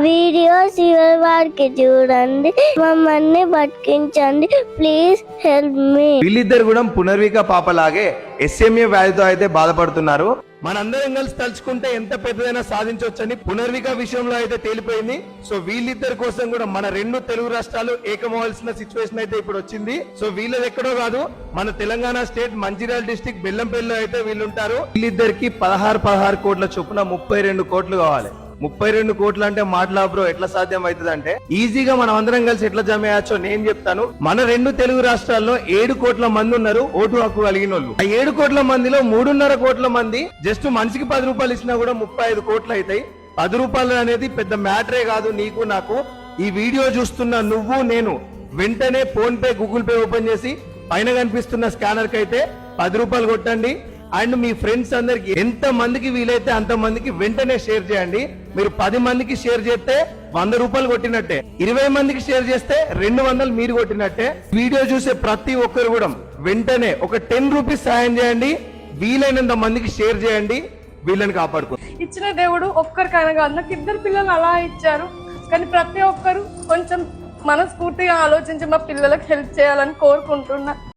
Video చివరి వారికి చూడండి, మమ్మల్ని బతికించండి, ప్లీజ్ హెల్ప్ మీ. వీళ్ళిద్దరు కూడా పునర్విక పాపలాగే SMA వ్యాధితో అయితే బాధపడుతున్నారు. మనందరం కలిసి తలుచుకుంటే ఎంత పెద్దదైనా సాధించవచ్చని పునర్విక విషయంలో అయితే తేలిపోయింది. సో వీళ్ళిద్దరి కోసం కూడా మన 2 తెలుగు రాష్ట్రాలు ఏకమవలసిన సిచ్యువేషన్ అయితే ఇప్పుడు వచ్చింది. సో వీళ్ళది ఎక్కడో కాదు, మన తెలంగాణ స్టేట్ మంచిర్యాల డిస్ట్రిక్ట్ బెల్లంపల్లిలో అయితే వీళ్ళు ఉంటారు. వీళ్ళిద్దరికి 16 కోట్ల చొప్పున 32 కోట్లు కావాలి. 32 కోట్లు అంటే మాటలా బ్రో, ఎట్లా సాధ్యం అవుతుంది అంటే ఈజీగా మనం అందరం కలిసి ఎట్లా జమ చేయొచ్చో నేను చెప్తాను. మన 2 తెలుగు రాష్ట్రాల్లో 7 కోట్ల మంది ఉన్నారు ఓటు హక్కు కలిగిన వాళ్ళు. ఆ 7 కోట్ల మందిలో 3.5 కోట్ల మంది జస్ట్ మనిషికి 10 రూపాయలు ఇచ్చినా కూడా 35 కోట్లు అవుతాయి. 10 రూపాయలు అనేది పెద్ద మ్యాటరే కాదు నీకు నాకు. ఈ వీడియో చూస్తున్న నువ్వు నేను వెంటనే phone pay Google pay open చేసి పైన కనిపిస్తున్న స్కానర్ కి అయితే 10 రూపాయలు కొట్టండి. అండ్ మీ ఫ్రెండ్స్ అందరికి ఎంత మందికి వీలైతే అంత మందికి వెంటనే షేర్ చేయండి. మీరు 10 మందికి షేర్ చేస్తే 100 రూపాయలు కొట్టినట్టే, 20 మందికి షేర్ చేస్తే 200 మీరు కొట్టినట్టే. వీడియో చూసే ప్రతి ఒక్కరు కూడా వెంటనే ఒక 10 రూపీస్ సాయం చేయండి. వీలైనంత మందికి షేర్ చేయండి, వీళ్ళని కాపాడుకో. ఇచ్చిన దేవుడు ఒక్కరికైనా కాదు, నాకు 2 పిల్లలు అలా ఇచ్చారు. కానీ ప్రతి ఒక్కరు కొంచెం మనస్ఫూర్తిగా ఆలోచించి మా పిల్లలకు హెల్ప్ చేయాలని కోరుకుంటున్నా.